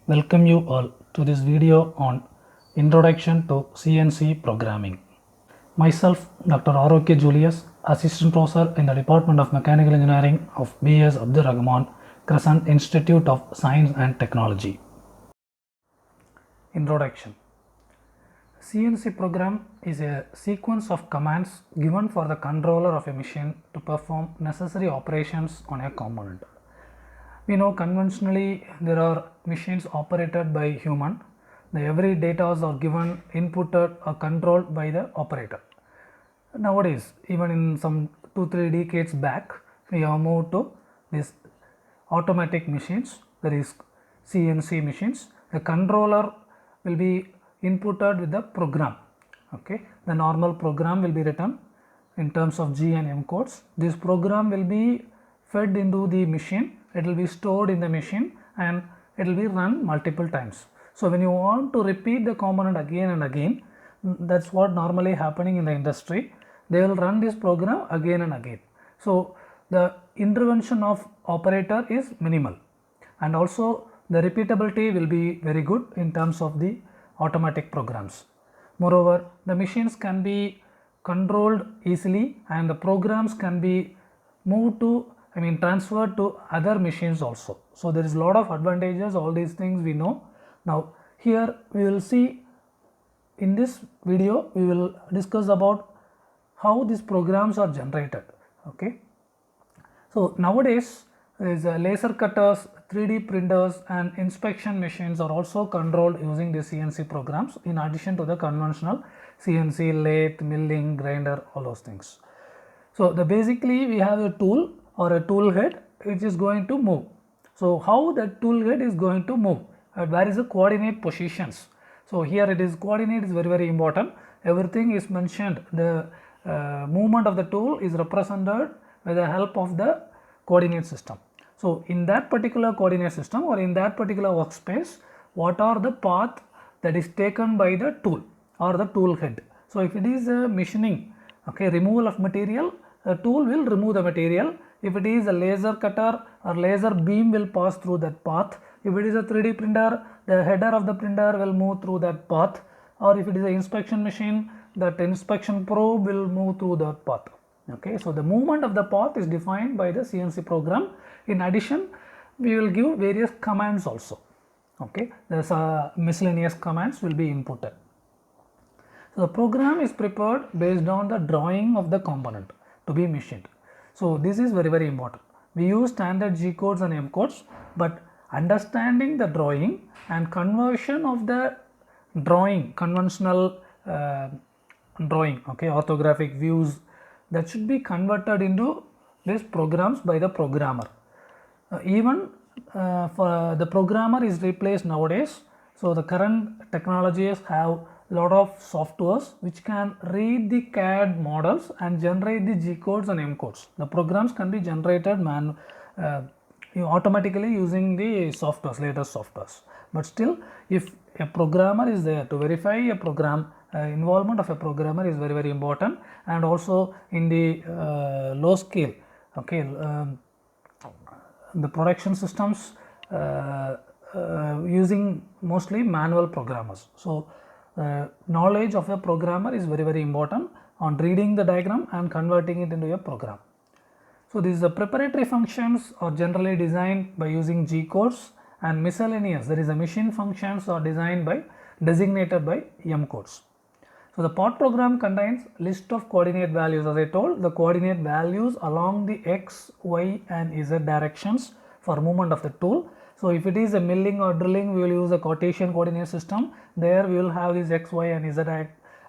Welcome you all to this video on Introduction to CNC Programming. Myself, Dr. R.O.K. Julius, Assistant Professor in the Department of Mechanical Engineering of B.S. Abdur Rahman, Crescent Institute of Science and Technology. Introduction. CNC program is a sequence of commands given for the controller of a machine to perform necessary operations on a component. We know conventionally there are machines operated by human. Every data are given, inputted or controlled by the operator. Nowadays, even in some 2-3 decades back, we have moved to these automatic machines, that is CNC machines. The controller will be inputted with the program. Okay, the normal program will be written in terms of G and M codes. This program will be fed into the machine. It will be stored in the machine and it will be run multiple times. So when you want to repeat the component again and again, that's what normally happening in the industry. They will run this program again and again. So the intervention of operator is minimal, and also the repeatability will be very good in terms of the automatic programs. Moreover, the machines can be controlled easily and the programs can be moved to transferred to other machines also. So there is a lot of advantages, all these things we know. Now here we will see, in this video we will discuss about how these programs are generated. Okay, so nowadays there is laser cutters, 3D printers and inspection machines are also controlled using the CNC programs, in addition to the conventional CNC, lathe, milling, grinder, all those things. So basically we have a tool or a tool head which is going to move. So how that tool head is going to move, where is the coordinate positions. So here it is, coordinate is very important. Everything is mentioned. The movement of the tool is represented with the help of the coordinate system. So in that particular coordinate system or in that particular workspace, what are the path that is taken by the tool or the tool head. So if it is a machining, okay, removal of material, the tool will remove the material. If it is a laser cutter or laser beam will pass through that path. If it is a 3D printer, the header of the printer will move through that path. Or if it is an inspection machine, that inspection probe will move through that path. Okay, so the movement of the path is defined by the CNC program. In addition, we will give various commands also. Okay, there's miscellaneous commands will be inputted. So the program is prepared based on the drawing of the component to be machined. So this is very important. We use standard G codes and M codes, but understanding the drawing and conversion of the drawing, conventional drawing, okay, orthographic views, that should be converted into these programs by the programmer. Even for the programmer is replaced nowadays. So the current technologies have lot of softwares which can read the CAD models and generate the G codes and M codes. The programs can be generated automatically using the softwares, latest softwares. But still, if a programmer is there to verify a program, involvement of a programmer is very important. And also in the low scale, okay, the production systems using mostly manual programmers. So knowledge of a programmer is very important on reading the diagram and converting it into a program. So these preparatory functions are generally designed by using G codes, and miscellaneous, there is a machine functions are designed by designated by M codes. So the part program contains list of coordinate values. As I told, the coordinate values along the X, Y and Z directions for movement of the tool. So if it is a milling or drilling, we will use a Cartesian coordinate system. There we will have this X, Y and Z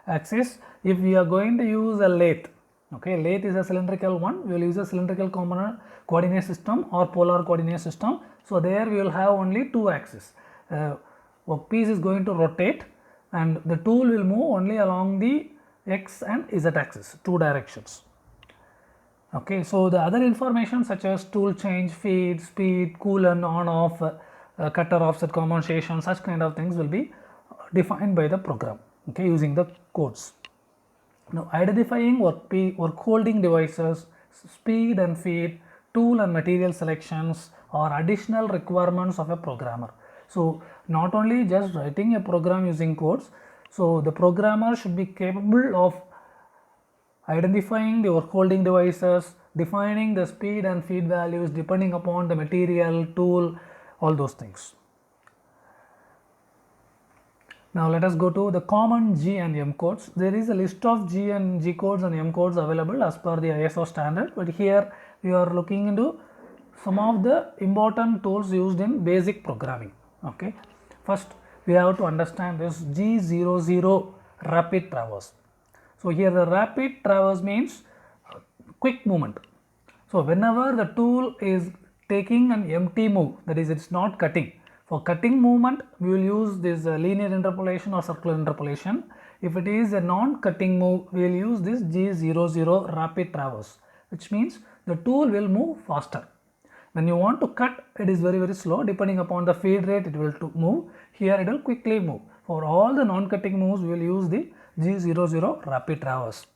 axis. If we are going to use a lathe, okay, lathe is a cylindrical one, we will use a cylindrical coordinate system or polar coordinate system. So there we will have only two axes. Workpiece is going to rotate and the tool will move only along the X and Z axis, two directions. Okay, so the other information such as tool change, feed, speed, coolant, on off, cutter offset compensation, such kind of things will be defined by the program, okay, using the codes. Now identifying work holding devices, speed and feed, tool and material selections are additional requirements of a programmer. So not only just writing a program using codes, so the programmer should be capable of identifying the work holding devices, defining the speed and feed values depending upon the material, tool, all those things. Now let us go to the common G and M codes. There is a list of G and G codes and M codes available as per the ISO standard, but here we are looking into some of the important tools used in basic programming. Okay, first we have to understand this G00 rapid traverse. So here the rapid traverse means quick movement. So whenever the tool is taking an empty move, that is, it's not cutting. For cutting movement, we will use this linear interpolation or circular interpolation. If it is a non-cutting move, we will use this G00 rapid traverse, which means the tool will move faster. When you want to cut, it is very slow. Depending upon the feed rate, it will move. Here it will quickly move. For all the non-cutting moves, we will use the G00 rapid traverse.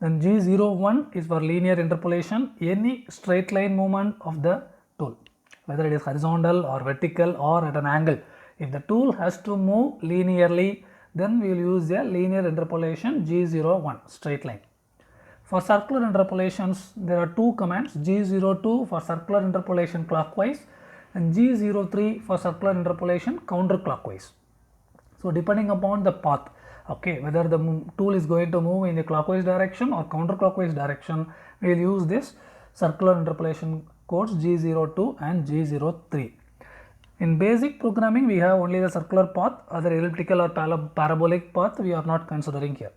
Then G01 is for linear interpolation, any straight line movement of the tool, whether it is horizontal or vertical or at an angle. If the tool has to move linearly, then we will use a linear interpolation G01 straight line. For circular interpolations, there are two commands, G02 for circular interpolation clockwise and G03 for circular interpolation counterclockwise. So depending upon the path, okay, whether the tool is going to move in the clockwise direction or counterclockwise direction, we will use this circular interpolation codes G02 and G03. In basic programming, we have only the circular path, other elliptical or parabolic path we are not considering here.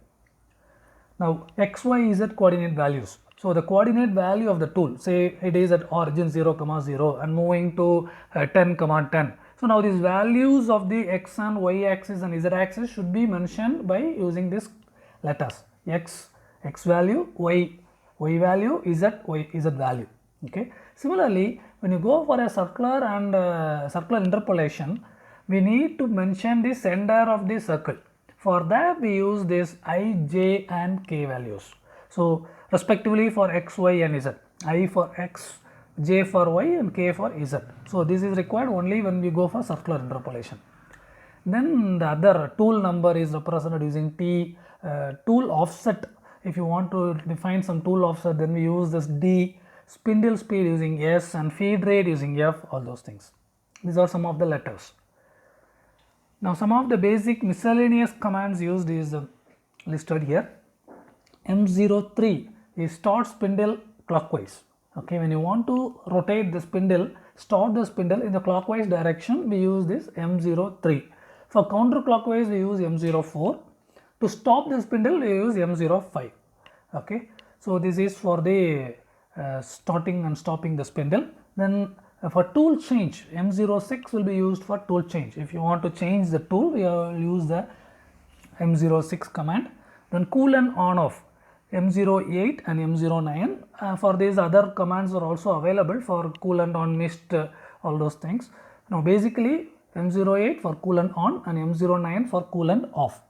Now x, y, z coordinate values. So the coordinate value of the tool, say it is at origin 0, 0 and moving to 10, 10. So now these values of the x and y axis and z axis should be mentioned by using these letters. X value, y value, z value. Okay. Similarly, when you go for a circular and circular interpolation, we need to mention the center of the circle. For that, we use this I, j and k values. So respectively for x, y and z. I for x, j for y and k for z. So this is required only when we go for circular interpolation. Then the other tool number is represented using T. Tool offset, if you want to define some tool offset, then we use this D. Spindle speed using S and feed rate using F, all those things. These are some of the letters. Now some of the basic miscellaneous commands used is listed here. M03 is start spindle clockwise. Okay, when you want to rotate the spindle, start the spindle in the clockwise direction, we use this M03. For counterclockwise, we use M04. To stop the spindle, we use M05. Okay, so this is for the starting and stopping the spindle. Then for tool change, M06 will be used for tool change. If you want to change the tool, we will use the M06 command. Then cool and on off, M08 and M09. For these other commands are also available for cool and on, mist, all those things. Now basically M08 for cool and on and M09 for cool and off.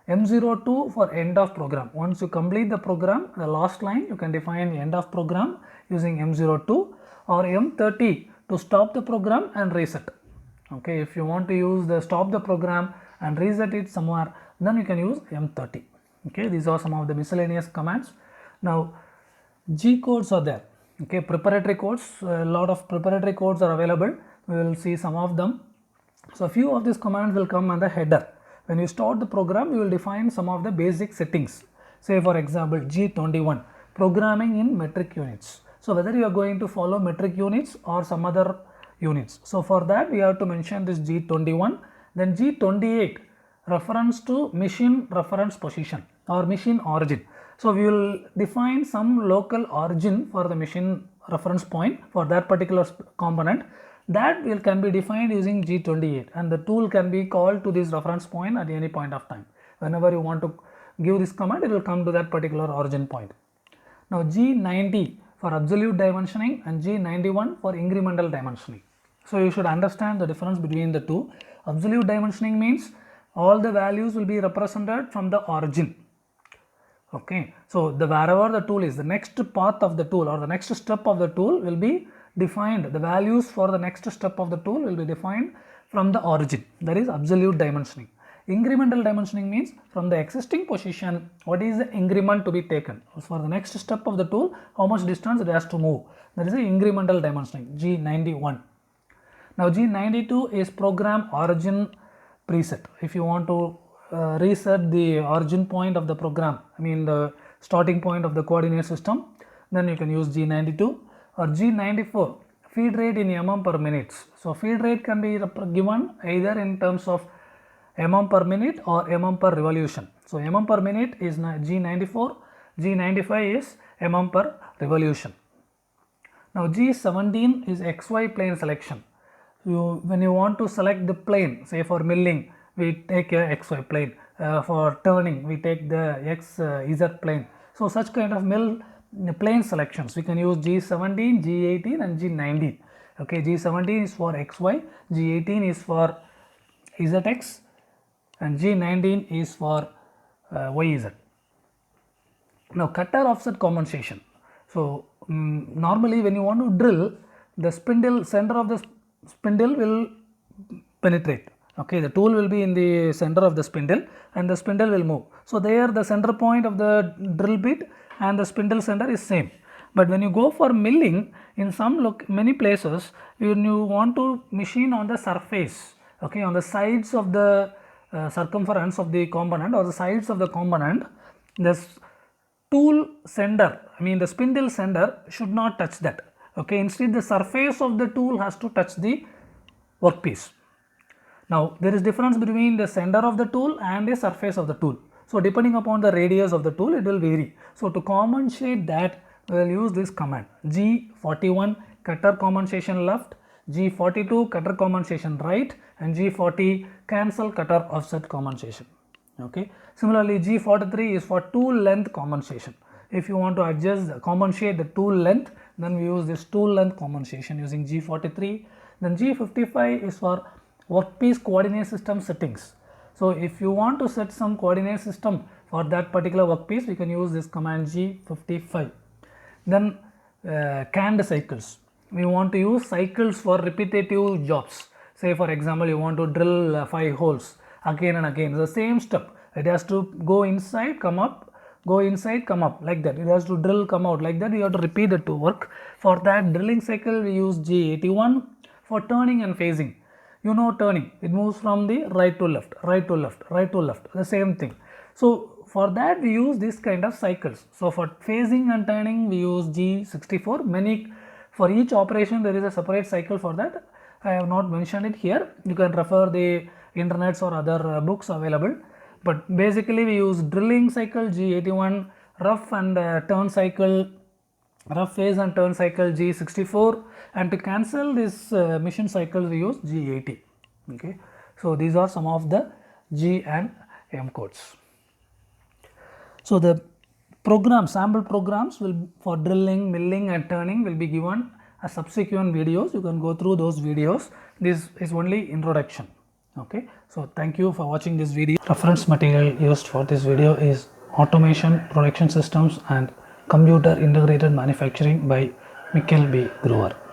M02 for end of program. Once you complete the program, the last line, you can define the end of program using M02, or M30 to stop the program and reset. Okay, if you want to use the stop the program and reset it somewhere, then you can use M30. Okay, these are some of the miscellaneous commands. Now G codes are there. Okay, preparatory codes, a lot of preparatory codes are available. We will see some of them. So a few of these commands will come on the header. When you start the program, you will define some of the basic settings. Say for example, G21, programming in metric units. So whether you are going to follow metric units or some other units. So for that, we have to mention this G21. Then G28, reference to machine reference position or machine origin. So we will define some local origin for the machine reference point for that particular component. That can be defined using G28, and the tool can be called to this reference point at any point of time. Whenever you want to give this command, it will come to that particular origin point. Now G90 for absolute dimensioning and G91 for incremental dimensioning. So you should understand the difference between the two. Absolute dimensioning means all the values will be represented from the origin. Okay, so wherever the tool is, the next path of the tool or the next step of the tool will be defined. The values for the next step of the tool will be defined from the origin, that is absolute dimensioning. Incremental dimensioning means from the existing position, what is the increment to be taken. For the next step of the tool, how much distance it has to move. That is the incremental dimensioning, G91. Now G92 is program origin preset. If you want to reset the origin point of the program, I mean the starting point of the coordinate system, then you can use G92. Or G94, feed rate in mm per minute. So feed rate can be given either in terms of mm per minute or mm per revolution. So mm per minute is G94, G95 is mm per revolution. Now G17 is XY plane selection. When you want to select the plane, say for milling, we take a XY plane. For turning, we take the XZ plane. So such kind of plane selections, we can use G17, G18 and G19. Okay, G17 is for XY, G18 is for ZX and G19 is for YZ. Now cutter offset compensation. So normally when you want to drill, the spindle, center of the spindle will penetrate. Okay, the tool will be in the center of the spindle and the spindle will move. So there the center point of the drill bit and the spindle center is same. But when you go for milling, in many places, when you want to machine on the surface, okay, on the sides of the circumference of the component or the sides of the component, this tool sender, I mean the spindle sender should not touch that. Okay, instead the surface of the tool has to touch the workpiece. Now there is difference between the center of the tool and the surface of the tool. So depending upon the radius of the tool, it will vary. So to compensate that, we will use this command G41 cutter compensation left, G42 cutter compensation right, and G40 cancel cutter offset compensation. Okay. Similarly, G43 is for tool length compensation. If you want to compensate the tool length, then we use this tool length compensation using G43. Then G55 is for workpiece coordinate system settings. So if you want to set some coordinate system for that particular workpiece, we can use this command G55. Then canned cycles. We want to use cycles for repetitive jobs. Say for example, you want to drill 5 holes again and again. The same step. It has to go inside, come up, go inside, come up, like that. It has to drill, come out, like that. You have to repeat it to work. For that drilling cycle, we use G81. For turning and phasing, you know turning, it moves from the right to left, right to left, right to left, the same thing. So for that we use this kind of cycles. So for phasing and turning we use G64. For each operation there is a separate cycle for that. I have not mentioned it here. You can refer the internets or other books available. But basically we use drilling cycle G81, rough and turn cycle, rough phase and turn cycle G64, and to cancel this mission cycle we use G80. Okay, so these are some of the G and M codes. So the sample programs will for drilling, milling and turning will be given as subsequent videos. You can go through those videos. This is only introduction. Okay, so thank you for watching this video. Reference material used for this video is Automation, Production Systems and Computer Integrated Manufacturing by Mikkel B. Gruwer.